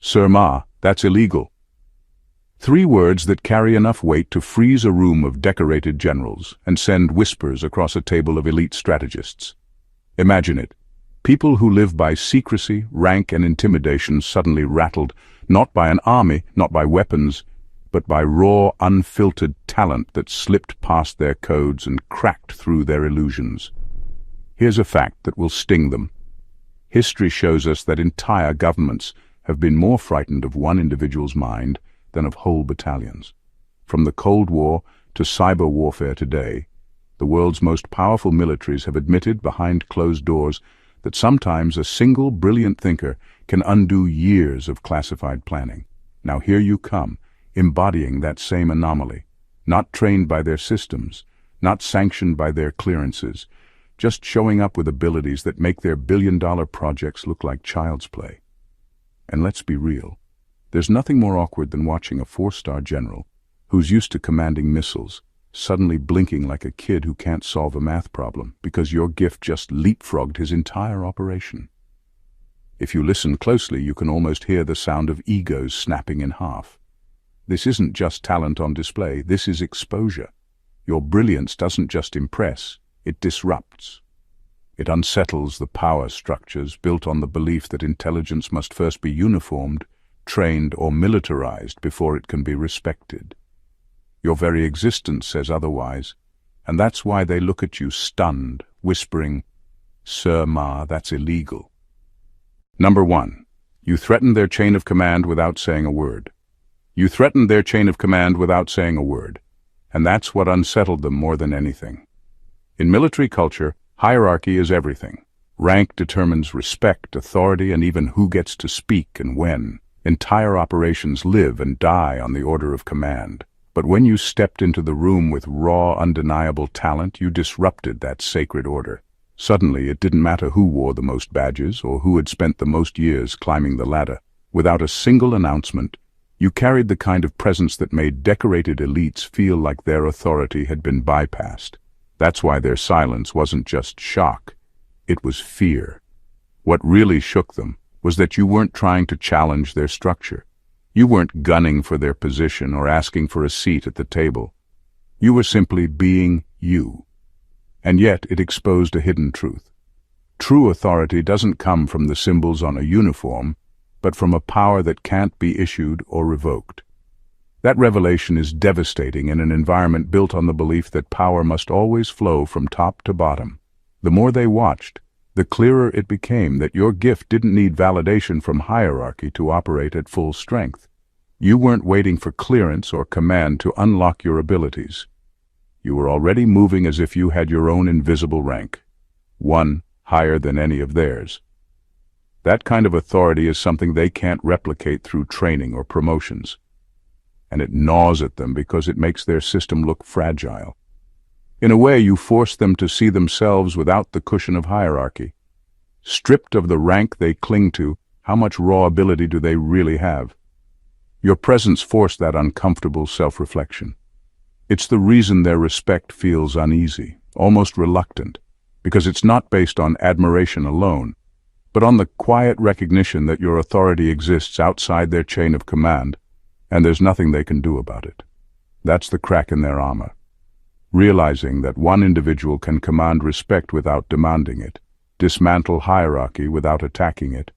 Sir Ma, that's illegal. 3 words that carry enough weight to freeze a room of decorated generals and send whispers across a table of elite strategists. Imagine it. People who live by secrecy, rank, and intimidation suddenly rattled, not by an army, not by weapons, but by raw, unfiltered talent that slipped past their codes and cracked through their illusions. Here's a fact that will sting them. History shows us that entire governments have been more frightened of one individual's mind than of whole battalions. From the Cold War to cyber warfare today, the world's most powerful militaries have admitted behind closed doors that sometimes a single brilliant thinker can undo years of classified planning. Now here you come, embodying that same anomaly, not trained by their systems, not sanctioned by their clearances, just showing up with abilities that make their billion-dollar projects look like child's play. And let's be real, there's nothing more awkward than watching a 4-star general who's used to commanding missiles suddenly blinking like a kid who can't solve a math problem because your gift just leapfrogged his entire operation. If you listen closely, you can almost hear the sound of egos snapping in half. This isn't just talent on display, this is exposure. Your brilliance doesn't just impress, it disrupts. It unsettles the power structures built on the belief that intelligence must first be uniformed, trained, or militarized before it can be respected. Your very existence says otherwise, and that's why they look at you stunned, whispering, "Sir Ma, that's illegal." Number 1. You threatened their chain of command without saying a word. You threatened their chain of command without saying a word, and that's what unsettled them more than anything. In military culture, hierarchy is everything. Rank determines respect, authority, and even who gets to speak and when. Entire operations live and die on the order of command. But when you stepped into the room with raw, undeniable talent, you disrupted that sacred order. Suddenly, it didn't matter who wore the most badges or who had spent the most years climbing the ladder. Without a single announcement, you carried the kind of presence that made decorated elites feel like their authority had been bypassed. That's why their silence wasn't just shock, it was fear. What really shook them was that you weren't trying to challenge their structure. You weren't gunning for their position or asking for a seat at the table. You were simply being you. And yet it exposed a hidden truth. True authority doesn't come from the symbols on a uniform, but from a power that can't be issued or revoked. That revelation is devastating in an environment built on the belief that power must always flow from top to bottom. The more they watched, the clearer it became that your gift didn't need validation from hierarchy to operate at full strength. You weren't waiting for clearance or command to unlock your abilities. You were already moving as if you had your own invisible rank, one higher than any of theirs. That kind of authority is something they can't replicate through training or promotions. And it gnaws at them because it makes their system look fragile. In a way, you force them to see themselves without the cushion of hierarchy. Stripped of the rank they cling to, how much raw ability do they really have? Your presence forced that uncomfortable self-reflection. It's the reason their respect feels uneasy, almost reluctant, because it's not based on admiration alone, but on the quiet recognition that your authority exists outside their chain of command, and there's nothing they can do about it. That's the crack in their armor. Realizing that one individual can command respect without demanding it, dismantle hierarchy without attacking it,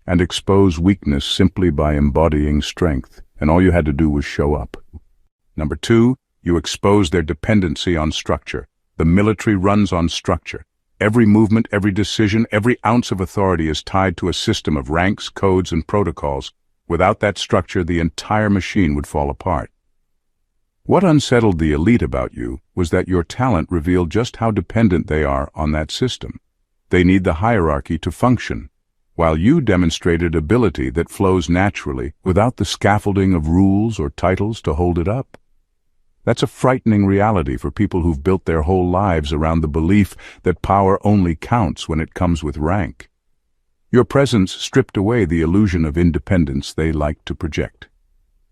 and expose weakness simply by embodying strength, and all you had to do was show up. Number 2, you expose their dependency on structure. The military runs on structure. Every movement, every decision, every ounce of authority is tied to a system of ranks, codes, and protocols. Without that structure, the entire machine would fall apart. What unsettled the elite about you was that your talent revealed just how dependent they are on that system. They need the hierarchy to function, while you demonstrated ability that flows naturally without the scaffolding of rules or titles to hold it up. That's a frightening reality for people who've built their whole lives around the belief that power only counts when it comes with rank. Your presence stripped away the illusion of independence they like to project.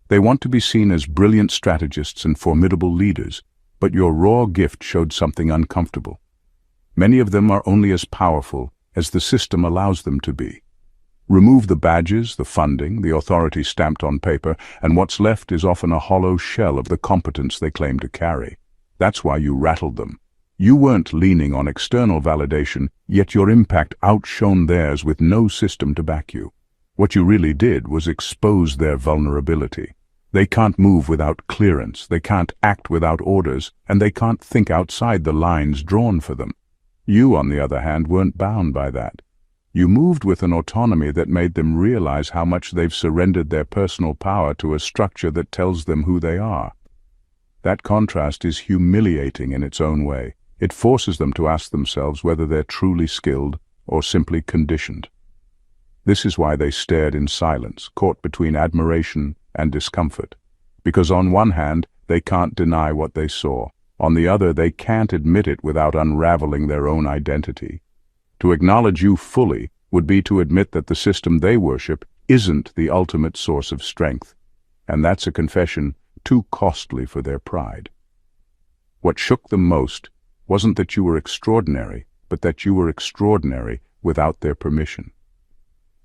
They want to be seen as brilliant strategists and formidable leaders, but your raw gift showed something uncomfortable. Many of them are only as powerful as the system allows them to be. Remove the badges, the funding, the authority stamped on paper, and what's left is often a hollow shell of the competence they claim to carry. That's why you rattled them. You weren't leaning on external validation, yet your impact outshone theirs with no system to back you. What you really did was expose their vulnerability. They can't move without clearance, they can't act without orders, and they can't think outside the lines drawn for them. You, on the other hand, weren't bound by that. You moved with an autonomy that made them realize how much they've surrendered their personal power to a structure that tells them who they are. That contrast is humiliating in its own way. It forces them to ask themselves whether they're truly skilled or simply conditioned. This is why they stared in silence, caught between admiration and discomfort. Because on one hand, they can't deny what they saw. On the other, they can't admit it without unraveling their own identity. To acknowledge you fully would be to admit that the system they worship isn't the ultimate source of strength. And that's a confession too costly for their pride. What shook them most wasn't that you were extraordinary, but that you were extraordinary without their permission.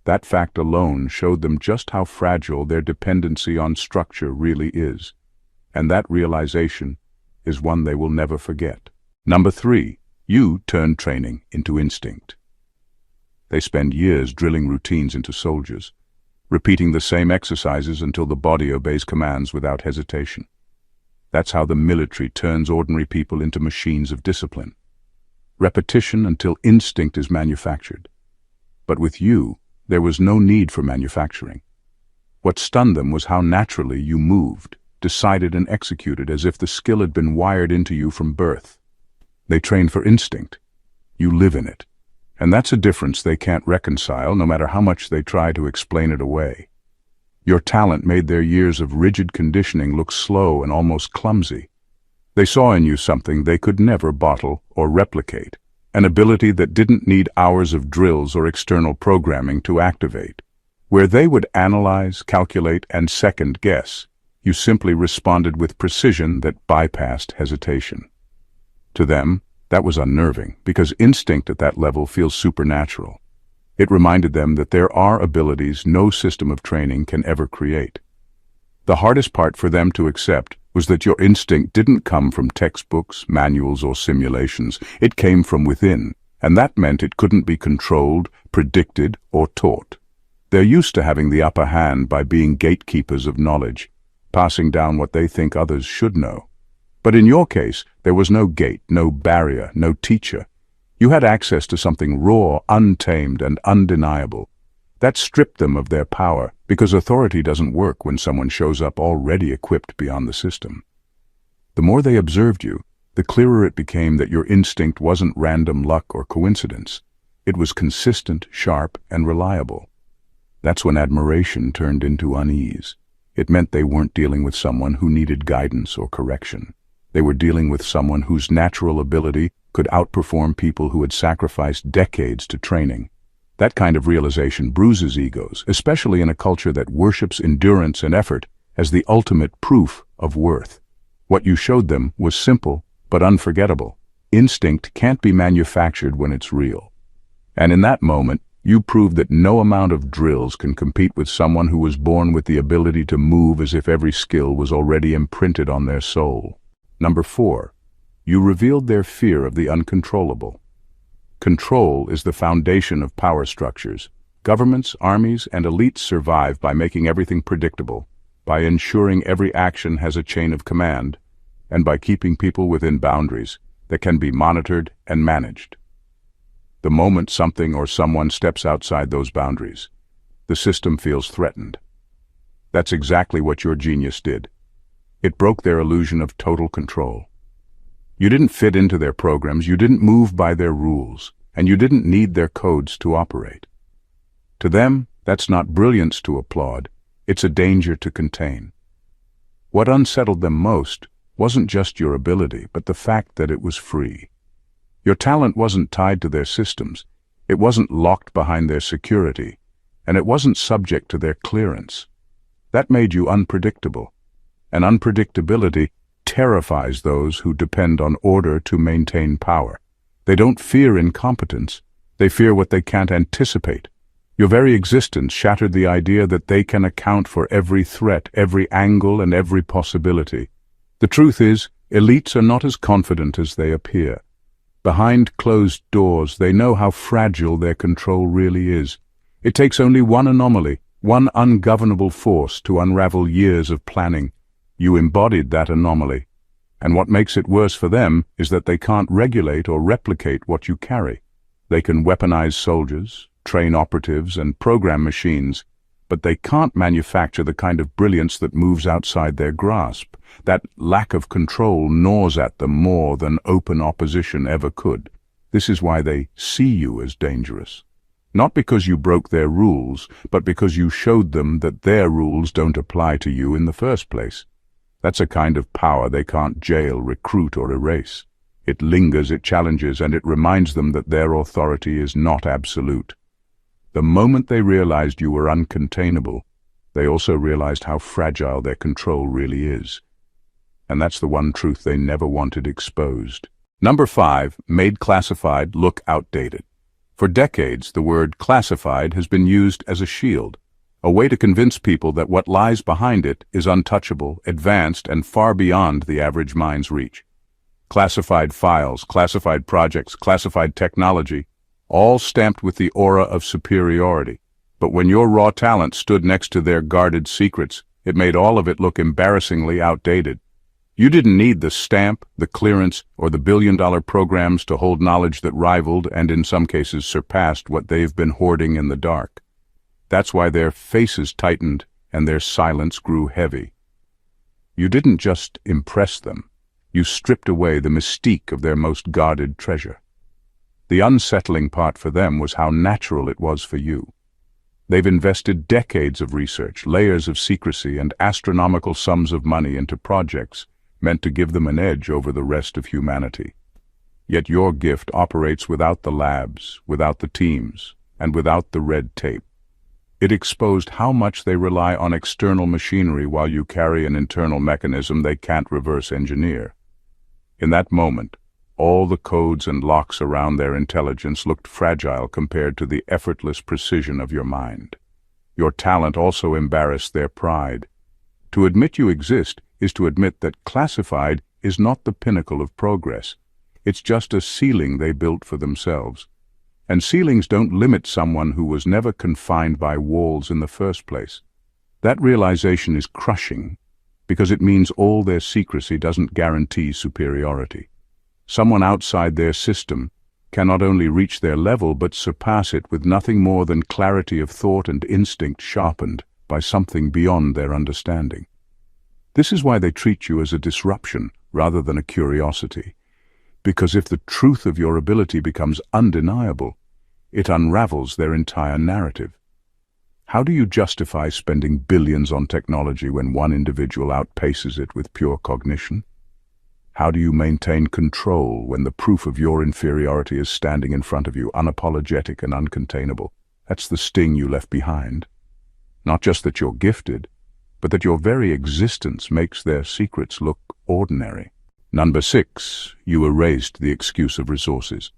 That fact alone showed them just how fragile their dependency on structure really is. And that realization is one they will never forget. Number 3. You turned training into instinct. They spend years drilling routines into soldiers, repeating the same exercises until the body obeys commands without hesitation. That's how the military turns ordinary people into machines of discipline. Repetition until instinct is manufactured. But with you, there was no need for manufacturing. What stunned them was how naturally you moved, decided and executed as if the skill had been wired into you from birth. They train for instinct. You live in it. And that's a difference they can't reconcile, no matter how much they try to explain it away. Your talent made their years of rigid conditioning look slow and almost clumsy. They saw in you something they could never bottle or replicate, an ability that didn't need hours of drills or external programming to activate. Where they would analyze, calculate, and second-guess, you simply responded with precision that bypassed hesitation. To them, that was unnerving, because instinct at that level feels supernatural. It reminded them that there are abilities no system of training can ever create. The hardest part for them to accept was that your instinct didn't come from textbooks, manuals, or simulations. It came from within, and that meant it couldn't be controlled, predicted, or taught. They're used to having the upper hand by being gatekeepers of knowledge, passing down what they think others should know. But in your case, there was no gate, no barrier, no teacher. You had access to something raw, untamed, and undeniable. That stripped them of their power, because authority doesn't work when someone shows up already equipped beyond the system. The more they observed you, the clearer it became that your instinct wasn't random luck or coincidence. It was consistent, sharp, and reliable. That's when admiration turned into unease. It meant they weren't dealing with someone who needed guidance or correction. They were dealing with someone whose natural ability could outperform people who had sacrificed decades to training. That kind of realization bruises egos, especially in a culture that worships endurance and effort as the ultimate proof of worth. What you showed them was simple but unforgettable. Instinct can't be manufactured when it's real. And in that moment, you proved that no amount of drills can compete with someone who was born with the ability to move as if every skill was already imprinted on their soul. Number 4. You revealed their fear of the uncontrollable. Control is the foundation of power structures. Governments, armies, and elites survive by making everything predictable, by ensuring every action has a chain of command, and by keeping people within boundaries that can be monitored and managed. The moment something or someone steps outside those boundaries, the system feels threatened. That's exactly what your genius did. It broke their illusion of total control. You didn't fit into their programs, you didn't move by their rules, and you didn't need their codes to operate. To them, that's not brilliance to applaud, it's a danger to contain. What unsettled them most wasn't just your ability, but the fact that it was free. Your talent wasn't tied to their systems, it wasn't locked behind their security, and it wasn't subject to their clearance. That made you unpredictable. And unpredictability terrifies those who depend on order to maintain power. They don't fear incompetence, they fear what they can't anticipate. Your very existence shattered the idea that they can account for every threat, every angle, and every possibility. The truth is, elites are not as confident as they appear. Behind closed doors, they know how fragile their control really is. It takes only one anomaly, one ungovernable force to unravel years of planning. You embodied that anomaly. And what makes it worse for them is that they can't regulate or replicate what you carry. They can weaponize soldiers, train operatives, and program machines, but they can't manufacture the kind of brilliance that moves outside their grasp. That lack of control gnaws at them more than open opposition ever could. This is why they see you as dangerous. Not because you broke their rules, but because you showed them that their rules don't apply to you in the first place. That's a kind of power they can't jail, recruit, or erase. It lingers, it challenges, and it reminds them that their authority is not absolute. The moment they realized you were uncontainable, they also realized how fragile their control really is. And that's the one truth they never wanted exposed. Number 5, made classified look outdated. For decades, the word classified has been used as a shield, a way to convince people that what lies behind it is untouchable, advanced, and far beyond the average mind's reach. Classified files, classified projects, classified technology, all stamped with the aura of superiority. But when your raw talent stood next to their guarded secrets, it made all of it look embarrassingly outdated. You didn't need the stamp, the clearance, or the billion-dollar programs to hold knowledge that rivaled and in some cases surpassed what they've been hoarding in the dark. That's why their faces tightened and their silence grew heavy. You didn't just impress them. You stripped away the mystique of their most guarded treasure. The unsettling part for them was how natural it was for you. They've invested decades of research, layers of secrecy, and astronomical sums of money into projects meant to give them an edge over the rest of humanity. Yet your gift operates without the labs, without the teams, and without the red tape. It exposed how much they rely on external machinery while you carry an internal mechanism they can't reverse engineer. In that moment, all the codes and locks around their intelligence looked fragile compared to the effortless precision of your mind. Your talent also embarrassed their pride. To admit you exist is to admit that classified is not the pinnacle of progress. It's just a ceiling they built for themselves. And ceilings don't limit someone who was never confined by walls in the first place. That realization is crushing, because it means all their secrecy doesn't guarantee superiority. Someone outside their system can not only reach their level but surpass it with nothing more than clarity of thought and instinct sharpened by something beyond their understanding. This is why they treat you as a disruption rather than a curiosity, because if the truth of your ability becomes undeniable, it unravels their entire narrative. How do you justify spending billions on technology when one individual outpaces it with pure cognition? How do you maintain control when the proof of your inferiority is standing in front of you, unapologetic and uncontainable? That's the sting you left behind. Not just that you're gifted, but that your very existence makes their secrets look ordinary. Number 6, you erased the excuse of resources.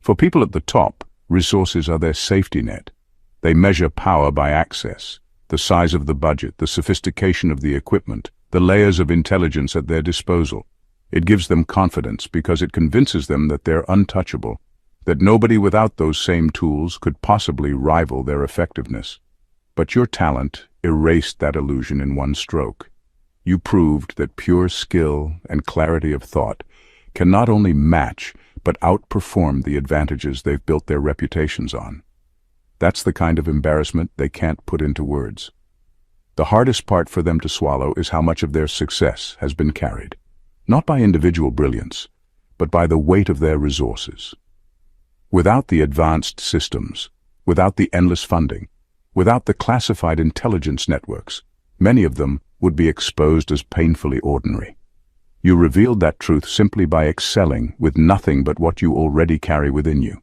For people at the top, resources are their safety net. They measure power by access, the size of the budget, the sophistication of the equipment, the layers of intelligence at their disposal. It gives them confidence because it convinces them that they're untouchable, that nobody without those same tools could possibly rival their effectiveness. But your talent erased that illusion in one stroke. You proved that pure skill and clarity of thought can not only match, but outperform the advantages they've built their reputations on. That's the kind of embarrassment they can't put into words. The hardest part for them to swallow is how much of their success has been carried, not by individual brilliance, but by the weight of their resources. Without the advanced systems, without the endless funding, without the classified intelligence networks, many of them would be exposed as painfully ordinary. You revealed that truth simply by excelling with nothing but what you already carry within you.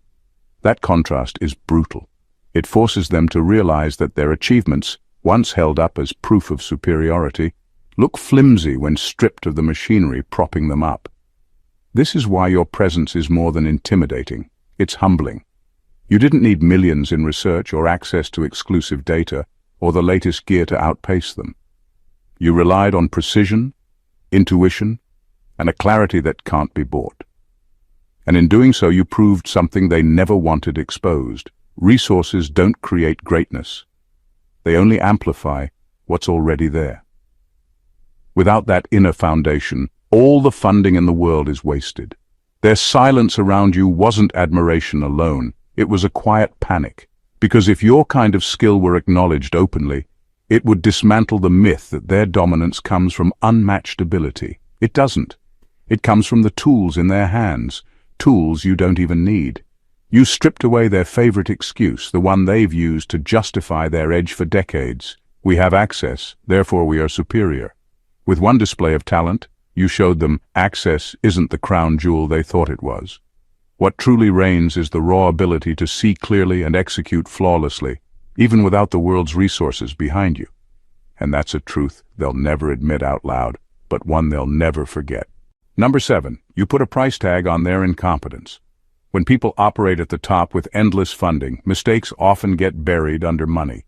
That contrast is brutal. It forces them to realize that their achievements, once held up as proof of superiority, look flimsy when stripped of the machinery propping them up. This is why your presence is more than intimidating. It's humbling. You didn't need millions in research or access to exclusive data or the latest gear to outpace them. You relied on precision, intuition, and a clarity that can't be bought. And in doing so, you proved something they never wanted exposed. Resources don't create greatness. They only amplify what's already there. Without that inner foundation, all the funding in the world is wasted. Their silence around you wasn't admiration alone. It was a quiet panic. Because if your kind of skill were acknowledged openly, it would dismantle the myth that their dominance comes from unmatched ability. It doesn't. It comes from the tools in their hands, tools you don't even need. You stripped away their favorite excuse, the one they've used to justify their edge for decades. We have access, therefore we are superior. With one display of talent, you showed them access isn't the crown jewel they thought it was. What truly reigns is the raw ability to see clearly and execute flawlessly, even without the world's resources behind you. And that's a truth they'll never admit out loud, but one they'll never forget. Number 7, you put a price tag on their incompetence. When people operate at the top with endless funding, mistakes often get buried under money.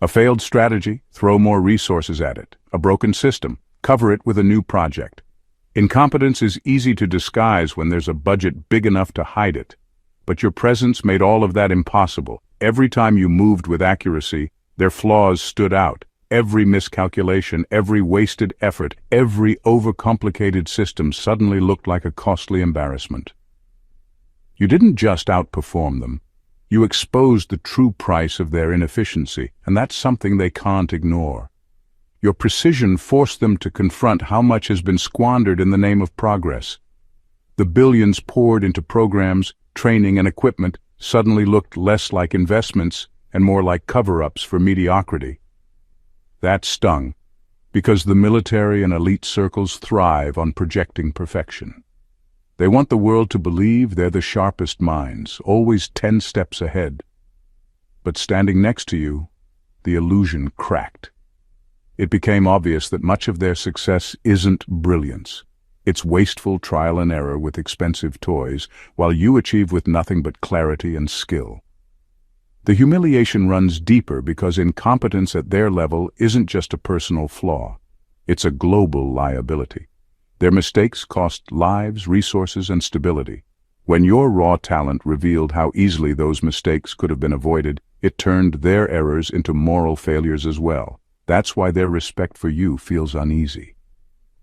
A failed strategy, throw more resources at it. A broken system, cover it with a new project. Incompetence is easy to disguise when there's a budget big enough to hide it. But your presence made all of that impossible. Every time you moved with accuracy, their flaws stood out. Every miscalculation, every wasted effort, every overcomplicated system suddenly looked like a costly embarrassment. You didn't just outperform them. You exposed the true price of their inefficiency, and that's something they can't ignore. Your precision forced them to confront how much has been squandered in the name of progress. The billions poured into programs, training, and equipment suddenly looked less like investments and more like cover-ups for mediocrity. That stung, because the military and elite circles thrive on projecting perfection. They want the world to believe they're the sharpest minds, always 10 steps ahead. But standing next to you, the illusion cracked. It became obvious that much of their success isn't brilliance. It's wasteful trial and error with expensive toys, while you achieve with nothing but clarity and skill. The humiliation runs deeper because incompetence at their level isn't just a personal flaw. It's a global liability. Their mistakes cost lives, resources, and stability. When your raw talent revealed how easily those mistakes could have been avoided, it turned their errors into moral failures as well. That's why their respect for you feels uneasy.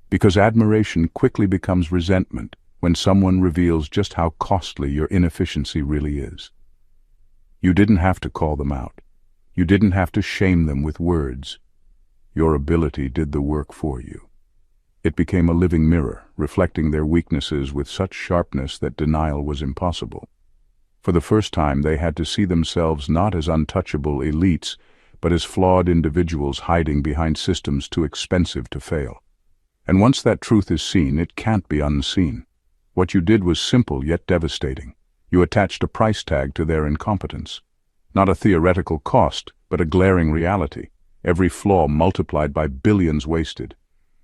Because admiration quickly becomes resentment when someone reveals just how costly your inefficiency really is. You didn't have to call them out. You didn't have to shame them with words. Your ability did the work for you. It became a living mirror, reflecting their weaknesses with such sharpness that denial was impossible. For the first time, they had to see themselves not as untouchable elites, but as flawed individuals hiding behind systems too expensive to fail. And once that truth is seen, it can't be unseen. What you did was simple yet devastating. You attached a price tag to their incompetence. Not a theoretical cost, but a glaring reality. Every flaw multiplied by billions wasted.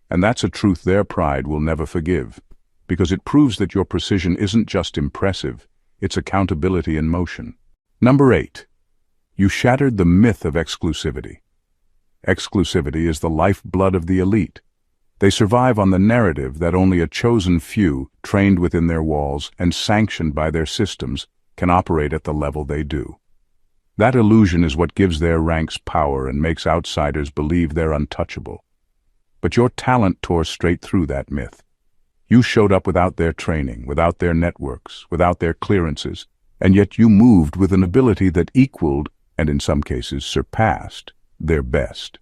And that's a truth their pride will never forgive, because it proves that your precision isn't just impressive, it's accountability in motion. Number 8. You shattered the myth of exclusivity. Exclusivity is the lifeblood of the elite. They survive on the narrative that only a chosen few, trained within their walls and sanctioned by their systems, can operate at the level they do. That illusion is what gives their ranks power and makes outsiders believe they're untouchable. But your talent tore straight through that myth. You showed up without their training, without their networks, without their clearances, and yet you moved with an ability that equaled, and in some cases surpassed, their best.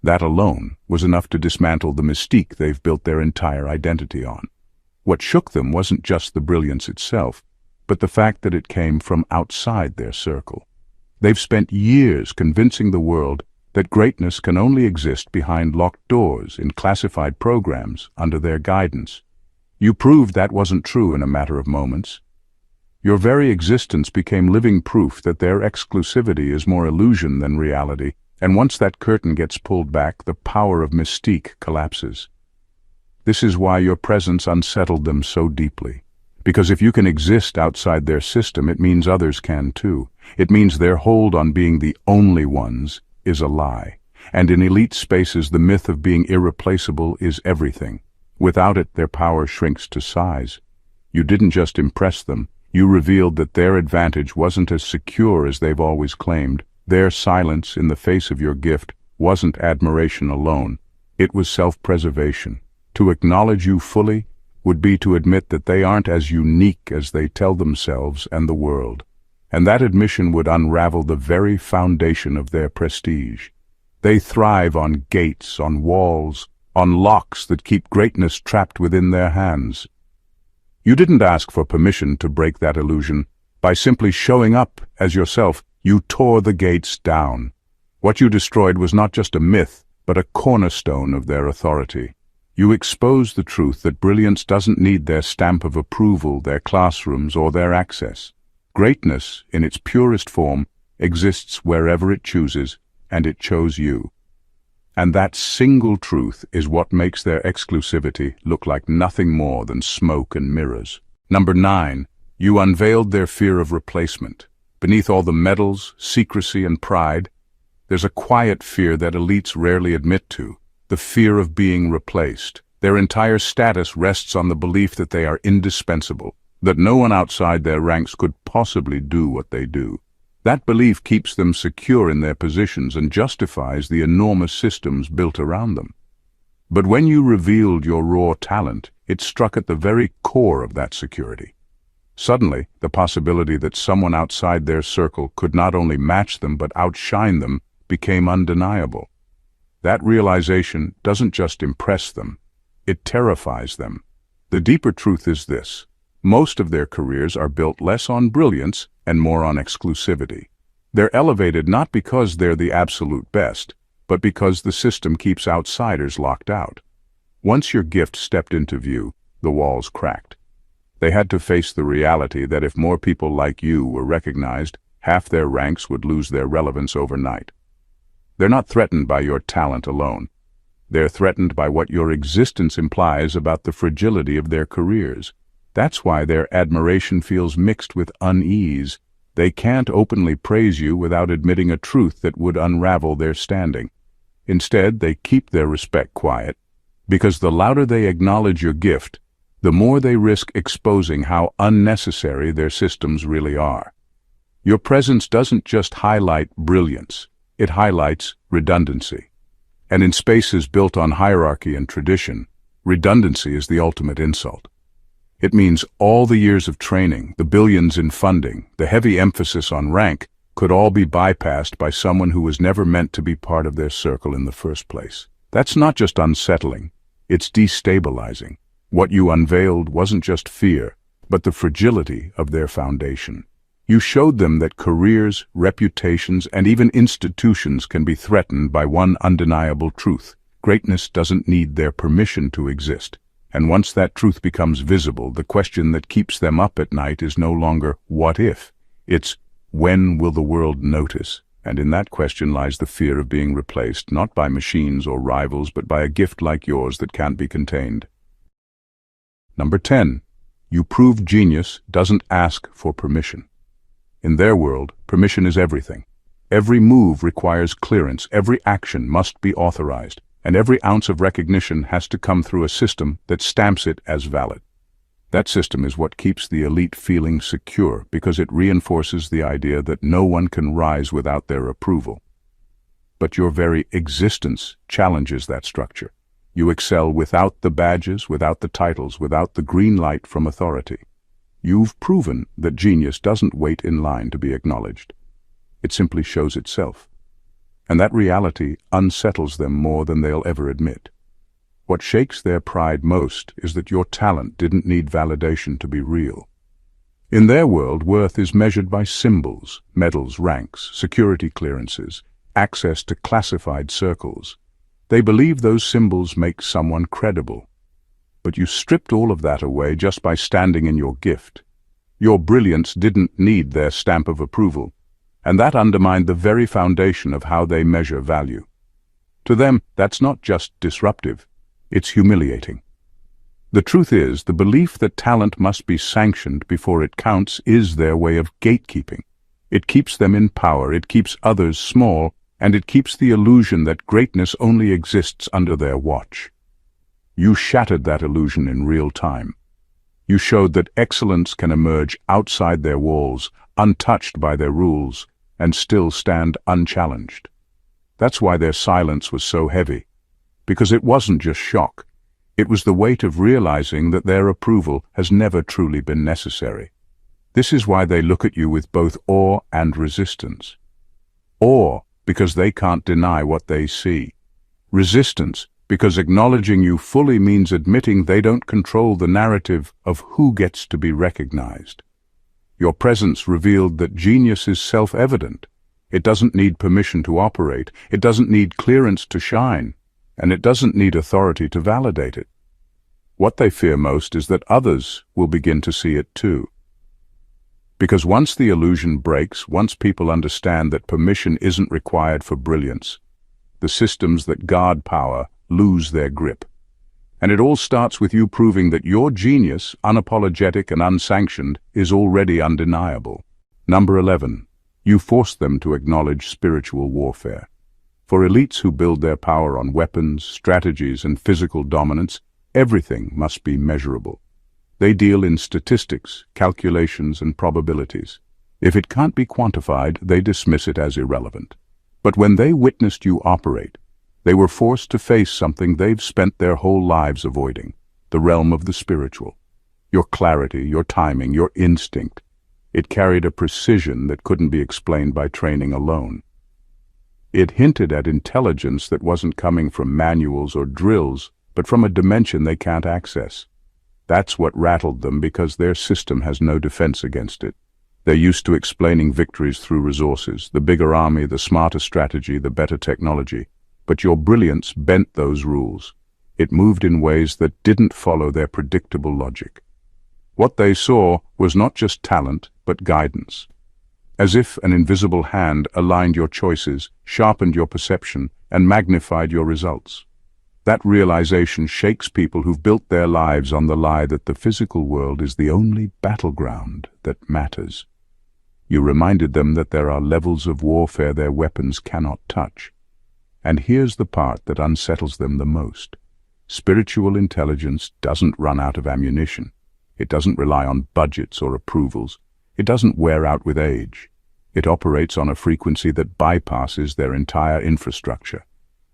That alone was enough to dismantle the mystique they've built their entire identity on. What shook them wasn't just the brilliance itself, but the fact that it came from outside their circle. They've spent years convincing the world that greatness can only exist behind locked doors in classified programs under their guidance. You proved that wasn't true in a matter of moments. Your very existence became living proof that their exclusivity is more illusion than reality, and once that curtain gets pulled back, the power of mystique collapses. This is why your presence unsettled them so deeply, Because if you can exist outside their system, it means others can too. It means their hold on being the only ones is a lie. And in elite spaces, the myth of being irreplaceable is everything. Without it, their power shrinks to size. You didn't just impress them, you revealed that their advantage wasn't as secure as they've always claimed. Their silence in the face of your gift wasn't admiration alone. It was self-preservation. To acknowledge you fully would be to admit that they aren't as unique as they tell themselves and the world. And that admission would unravel the very foundation of their prestige. They thrive on gates, on walls, on locks that keep greatness trapped within their hands. You didn't ask for permission to break that illusion. By simply showing up as yourself, you tore the gates down. What you destroyed was not just a myth, but a cornerstone of their authority. You exposed the truth that brilliance doesn't need their stamp of approval, their classrooms, or their access. Greatness, in its purest form, exists wherever it chooses, and it chose you. And that single truth is what makes their exclusivity look like nothing more than smoke and mirrors. Number 9, you unveiled their fear of replacement. Beneath all the medals, secrecy, and pride, there's a quiet fear that elites rarely admit to, the fear of being replaced. Their entire status rests on the belief that they are indispensable, that no one outside their ranks could possibly do what they do. That belief keeps them secure in their positions and justifies the enormous systems built around them. But when you revealed your raw talent, it struck at the very core of that security. Suddenly, the possibility that someone outside their circle could not only match them but outshine them became undeniable. That realization doesn't just impress them, it terrifies them. The deeper truth is this: most of their careers are built less on brilliance and more on exclusivity. They're elevated not because they're the absolute best, but because the system keeps outsiders locked out. Once your gift stepped into view, the walls cracked. They had to face the reality that if more people like you were recognized, half their ranks would lose their relevance overnight. They're not threatened by your talent alone. They're threatened by what your existence implies about the fragility of their careers. That's why their admiration feels mixed with unease. They can't openly praise you without admitting a truth that would unravel their standing. Instead, they keep their respect quiet, because the louder they acknowledge your gift, the more they risk exposing how unnecessary their systems really are. Your presence doesn't just highlight brilliance, it highlights redundancy. And in spaces built on hierarchy and tradition, redundancy is the ultimate insult. It means all the years of training, the billions in funding, the heavy emphasis on rank could all be bypassed by someone who was never meant to be part of their circle in the first place. That's not just unsettling, it's destabilizing. What you unveiled wasn't just fear, but the fragility of their foundation. You showed them that careers, reputations, and even institutions can be threatened by one undeniable truth: greatness doesn't need their permission to exist. And once that truth becomes visible, the question that keeps them up at night is no longer what if, it's when will the world notice? And in that question lies the fear of being replaced, not by machines or rivals, but by a gift like yours that can't be contained. Number 10, you proved genius doesn't ask for permission. In their world, permission is everything. Every move requires clearance, every action must be authorized, and every ounce of recognition has to come through a system that stamps it as valid. That system is what keeps the elite feeling secure, because it reinforces the idea that no one can rise without their approval. But your very existence challenges that structure. You excel without the badges, without the titles, without the green light from authority. You've proven that genius doesn't wait in line to be acknowledged. It simply shows itself. And that reality unsettles them more than they'll ever admit. What shakes their pride most is that your talent didn't need validation to be real. In their world, worth is measured by symbols, medals, ranks, security clearances, access to classified circles. They believe those symbols make someone credible. But you stripped all of that away just by standing in your gift. Your brilliance didn't need their stamp of approval, and that undermined the very foundation of how they measure value. To them, that's not just disruptive, it's humiliating. The truth is, the belief that talent must be sanctioned before it counts is their way of gatekeeping. It keeps them in power, it keeps others small, and it keeps the illusion that greatness only exists under their watch. You shattered that illusion in real time. You showed that excellence can emerge outside their walls, untouched by their rules, and still stand unchallenged. That's why their silence was so heavy, because it wasn't just shock. It was the weight of realizing that their approval has never truly been necessary. This is why they look at you with both awe and resistance. Awe, because they can't deny what they see. Resistance, because acknowledging you fully means admitting they don't control the narrative of who gets to be recognized. Your presence revealed that genius is self-evident. It doesn't need permission to operate, it doesn't need clearance to shine, and it doesn't need authority to validate it. What they fear most is that others will begin to see it too. Because once the illusion breaks, once people understand that permission isn't required for brilliance, the systems that guard power lose their grip. And it all starts with you proving that your genius, unapologetic and unsanctioned, is already undeniable. Number 11. You force them to acknowledge spiritual warfare. For elites who build their power on weapons, strategies, and physical dominance, everything must be measurable. They deal in statistics, calculations, and probabilities. If it can't be quantified, they dismiss it as irrelevant. But when they witnessed you operate, they were forced to face something they've spent their whole lives avoiding, the realm of the spiritual. Your clarity, your timing, your instinct. It carried a precision that couldn't be explained by training alone. It hinted at intelligence that wasn't coming from manuals or drills, but from a dimension they can't access. That's what rattled them, because their system has no defense against it. They're used to explaining victories through resources, the bigger army, the smarter strategy, the better technology. But your brilliance bent those rules. It moved in ways that didn't follow their predictable logic. What they saw was not just talent, but guidance. As if an invisible hand aligned your choices, sharpened your perception, and magnified your results. That realization shakes people who've built their lives on the lie that the physical world is the only battleground that matters. You reminded them that there are levels of warfare their weapons cannot touch. And here's the part that unsettles them the most. Spiritual intelligence doesn't run out of ammunition. It doesn't rely on budgets or approvals. It doesn't wear out with age. It operates on a frequency that bypasses their entire infrastructure.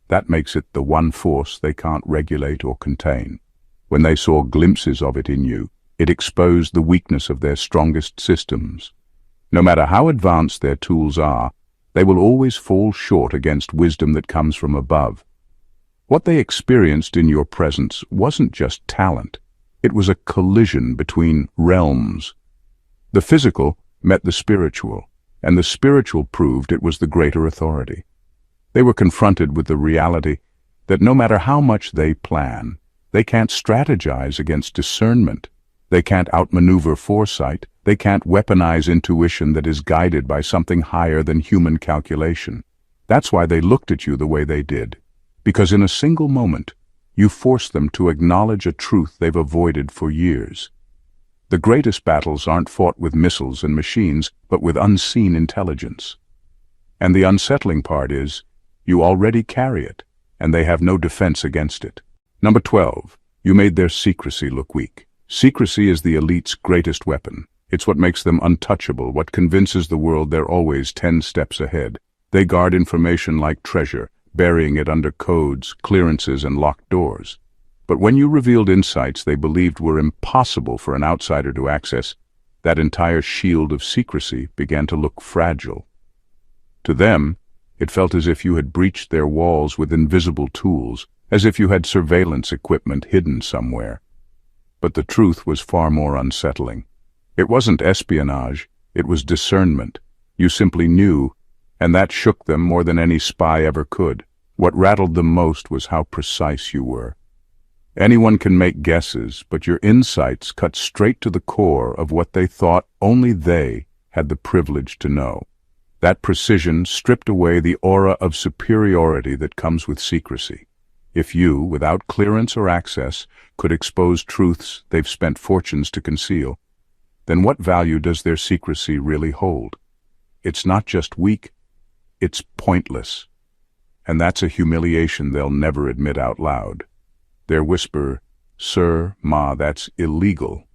That makes it the one force they can't regulate or contain. When they saw glimpses of it in you, it exposed the weakness of their strongest systems. No matter how advanced their tools are, they will always fall short against wisdom that comes from above. What they experienced in your presence wasn't just talent. It was a collision between realms. The physical met the spiritual, and the spiritual proved it was the greater authority. They were confronted with the reality that no matter how much they plan, they can't strategize against discernment. They can't outmaneuver foresight. They can't weaponize intuition that is guided by something higher than human calculation. That's why they looked at you the way they did. Because in a single moment, you forced them to acknowledge a truth they've avoided for years. The greatest battles aren't fought with missiles and machines, but with unseen intelligence. And the unsettling part is, you already carry it, and they have no defense against it. Number 12. You made their secrecy look weak. Secrecy is the elite's greatest weapon. It's what makes them untouchable, what convinces the world they're always 10 steps ahead. They guard information like treasure, burying it under codes, clearances, and locked doors. But when you revealed insights they believed were impossible for an outsider to access, that entire shield of secrecy began to look fragile. To them, it felt as if you had breached their walls with invisible tools, as if you had surveillance equipment hidden somewhere. But the truth was far more unsettling. It wasn't espionage, it was discernment. You simply knew, and that shook them more than any spy ever could. What rattled them most was how precise you were. Anyone can make guesses, but your insights cut straight to the core of what they thought only they had the privilege to know. That precision stripped away the aura of superiority that comes with secrecy. If you, without clearance or access, could expose truths they've spent fortunes to conceal, then what value does their secrecy really hold? It's not just weak, it's pointless. And that's a humiliation they'll never admit out loud. Their whisper, "Sir, Ma, that's illegal,"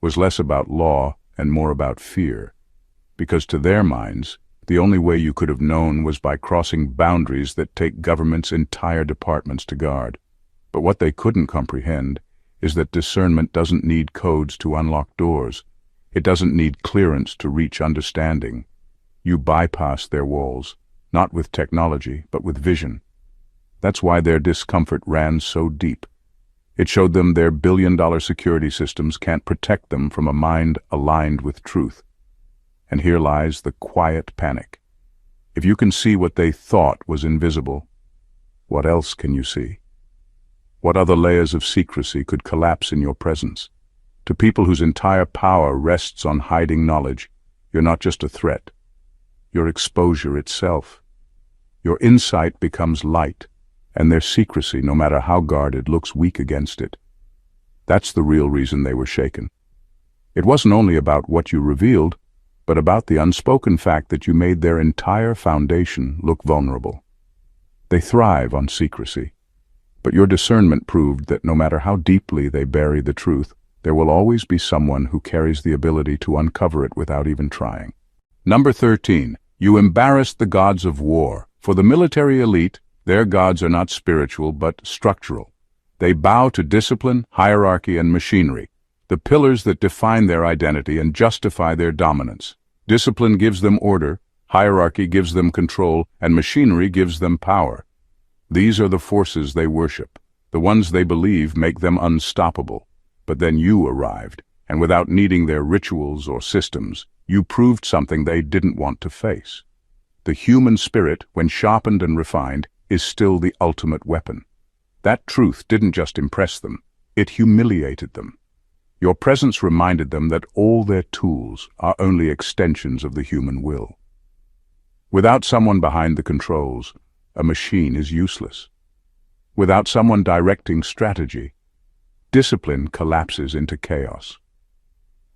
was less about law and more about fear. Because to their minds, the only way you could have known was by crossing boundaries that take government's entire departments to guard. But what they couldn't comprehend is that discernment doesn't need codes to unlock doors. It doesn't need clearance to reach understanding. You bypass their walls, not with technology, but with vision. That's why their discomfort ran so deep. It showed them their billion-dollar security systems can't protect them from a mind aligned with truth. And here lies the quiet panic. If you can see what they thought was invisible, what else can you see? What other layers of secrecy could collapse in your presence? To people whose entire power rests on hiding knowledge, you're not just a threat. You're exposure itself. Your insight becomes light, and their secrecy, no matter how guarded, looks weak against it. That's the real reason they were shaken. It wasn't only about what you revealed, but about the unspoken fact that you made their entire foundation look vulnerable. They thrive on secrecy, but your discernment proved that no matter how deeply they bury the truth, there will always be someone who carries the ability to uncover it without even trying. Number 13. You embarrassed the gods of war. For the military elite, their gods are not spiritual but structural. They bow to discipline, hierarchy, and machinery, the pillars that define their identity and justify their dominance. Discipline gives them order, hierarchy gives them control, and machinery gives them power. These are the forces they worship. The ones they believe make them unstoppable. But then you arrived, and without needing their rituals or systems, you proved something they didn't want to face. The human spirit, when sharpened and refined, is still the ultimate weapon. That truth didn't just impress them, it humiliated them. Your presence reminded them that all their tools are only extensions of the human will. Without someone behind the controls, a machine is useless. Without someone directing strategy, discipline collapses into chaos.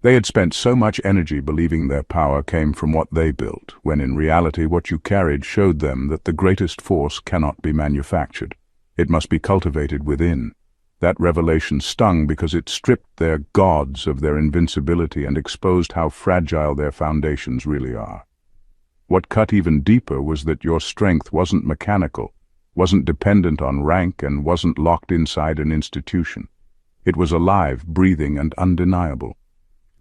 They had spent so much energy believing their power came from what they built, when in reality what you carried showed them that the greatest force cannot be manufactured. It must be cultivated within. That revelation stung because it stripped their gods of their invincibility and exposed how fragile their foundations really are. What cut even deeper was that your strength wasn't mechanical, wasn't dependent on rank, and wasn't locked inside an institution. It was alive, breathing, and undeniable.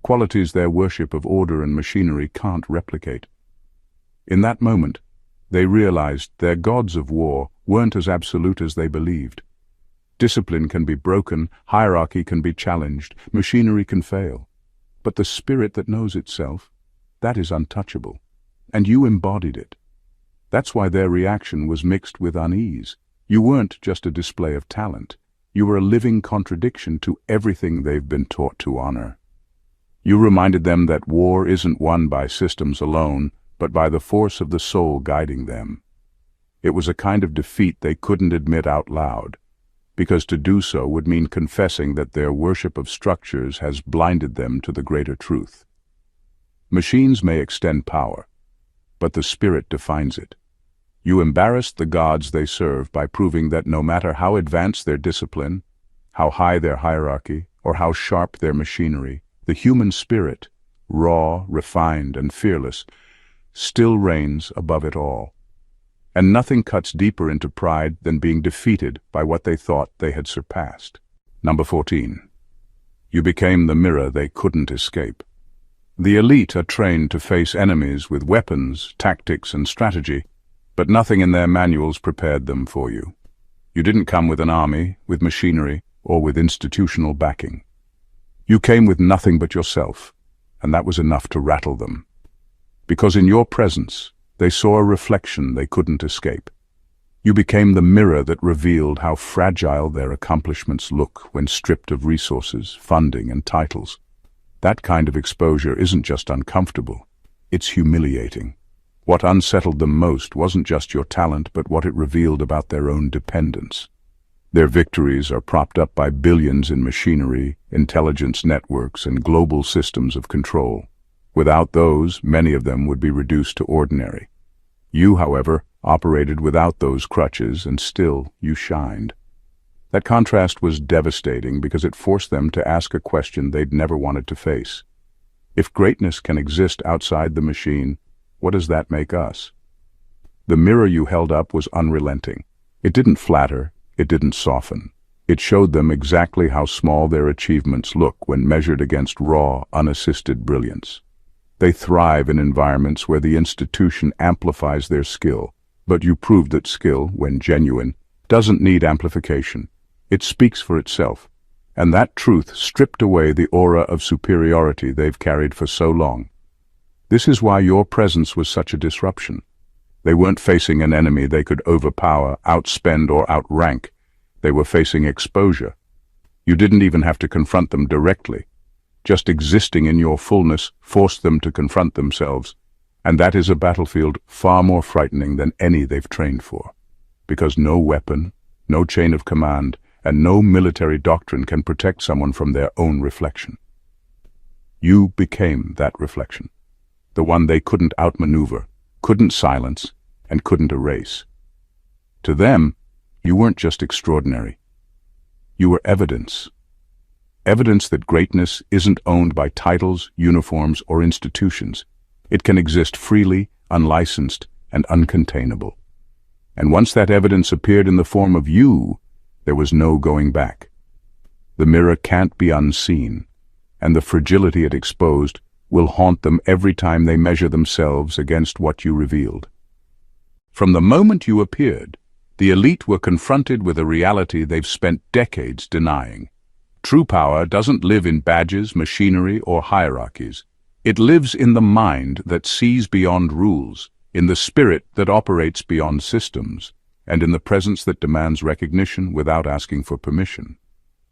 Qualities their worship of order and machinery can't replicate. In that moment, they realized their gods of war weren't as absolute as they believed. Discipline can be broken, hierarchy can be challenged, machinery can fail. But the spirit that knows itself, that is untouchable. And you embodied it. That's why their reaction was mixed with unease. You weren't just a display of talent. You were a living contradiction to everything they've been taught to honor. You reminded them that war isn't won by systems alone, but by the force of the soul guiding them. It was a kind of defeat they couldn't admit out loud, because to do so would mean confessing that their worship of structures has blinded them to the greater truth. Machines may extend power, but the spirit defines it. You embarrassed the gods they serve by proving that no matter how advanced their discipline, how high their hierarchy, or how sharp their machinery, the human spirit, raw, refined, and fearless, still reigns above it all. And nothing cuts deeper into pride than being defeated by what they thought they had surpassed. Number 14. You became the mirror they couldn't escape. The elite are trained to face enemies with weapons, tactics, and strategy, but nothing in their manuals prepared them for you. You didn't come with an army, with machinery, or with institutional backing. You came with nothing but yourself, and that was enough to rattle them. Because in your presence, they saw a reflection they couldn't escape. You became the mirror that revealed how fragile their accomplishments look when stripped of resources, funding, and titles. That kind of exposure isn't just uncomfortable, it's humiliating. What unsettled them most wasn't just your talent, but what it revealed about their own dependence. Their victories are propped up by billions in machinery, intelligence networks, and global systems of control. Without those, many of them would be reduced to ordinary. You, however, operated without those crutches, and still you shined. That contrast was devastating because it forced them to ask a question they'd never wanted to face. If greatness can exist outside the machine, what does that make us? The mirror you held up was unrelenting. It didn't flatter, it didn't soften. It showed them exactly how small their achievements look when measured against raw, unassisted brilliance. They thrive in environments where the institution amplifies their skill, but you proved that skill, when genuine, doesn't need amplification. It speaks for itself, and that truth stripped away the aura of superiority they've carried for so long. This is why your presence was such a disruption. They weren't facing an enemy they could overpower, outspend, or outrank. They were facing exposure. You didn't even have to confront them directly. Just existing in your fullness forced them to confront themselves, and that is a battlefield far more frightening than any they've trained for. Because no weapon, no chain of command, and no military doctrine can protect someone from their own reflection. You became that reflection, the one they couldn't outmaneuver, couldn't silence, and couldn't erase. To them, you weren't just extraordinary. You were evidence. Evidence that greatness isn't owned by titles, uniforms, or institutions. It can exist freely, unlicensed, and uncontainable. And once that evidence appeared in the form of you, there was no going back. The mirror can't be unseen, and the fragility it exposed will haunt them every time they measure themselves against what you revealed. From the moment you appeared, the elite were confronted with a reality they've spent decades denying. True power doesn't live in badges, machinery, or hierarchies. It lives in the mind that sees beyond rules, in the spirit that operates beyond systems, and in the presence that demands recognition without asking for permission.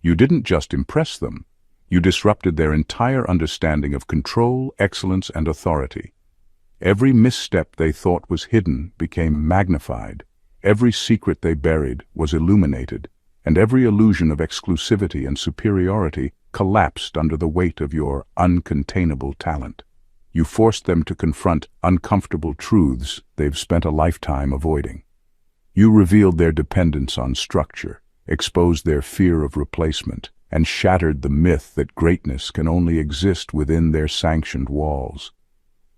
You didn't just impress them. You disrupted their entire understanding of control, excellence, and authority. Every misstep they thought was hidden became magnified. Every secret they buried was illuminated, and every illusion of exclusivity and superiority collapsed under the weight of your uncontainable talent. You forced them to confront uncomfortable truths they've spent a lifetime avoiding. You revealed their dependence on structure, exposed their fear of replacement, and shattered the myth that greatness can only exist within their sanctioned walls.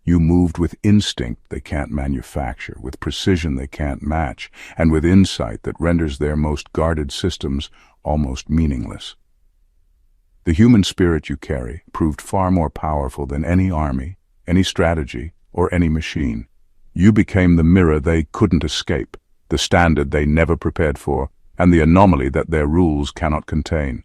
You moved with instinct they can't manufacture, with precision they can't match, and with insight that renders their most guarded systems almost meaningless. The human spirit you carry proved far more powerful than any army, any strategy, or any machine. You became the mirror they couldn't escape, the standard they never prepared for, and the anomaly that their rules cannot contain.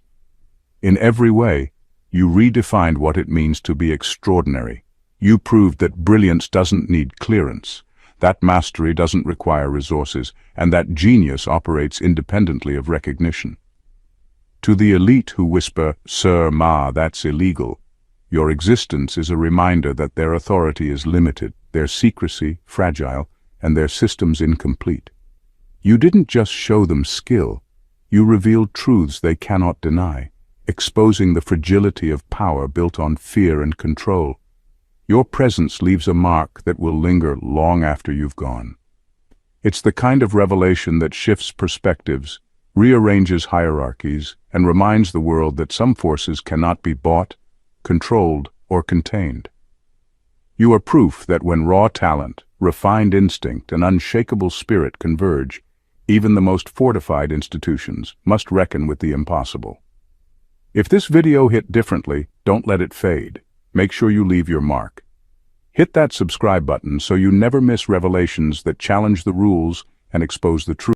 In every way, you redefined what it means to be extraordinary. You proved that brilliance doesn't need clearance, that mastery doesn't require resources, and that genius operates independently of recognition. To the elite who whisper, "Sir, Ma, that's illegal," your existence is a reminder that their authority is limited, their secrecy fragile, and their systems incomplete. You didn't just show them skill, you revealed truths they cannot deny, exposing the fragility of power built on fear and control. Your presence leaves a mark that will linger long after you've gone. It's the kind of revelation that shifts perspectives, rearranges hierarchies, and reminds the world that some forces cannot be bought, controlled, or contained. You are proof that when raw talent, refined instinct, and unshakable spirit converge, even the most fortified institutions must reckon with the impossible. If this video hit differently, don't let it fade. Make sure you leave your mark. Hit that subscribe button so you never miss revelations that challenge the rules and expose the truth.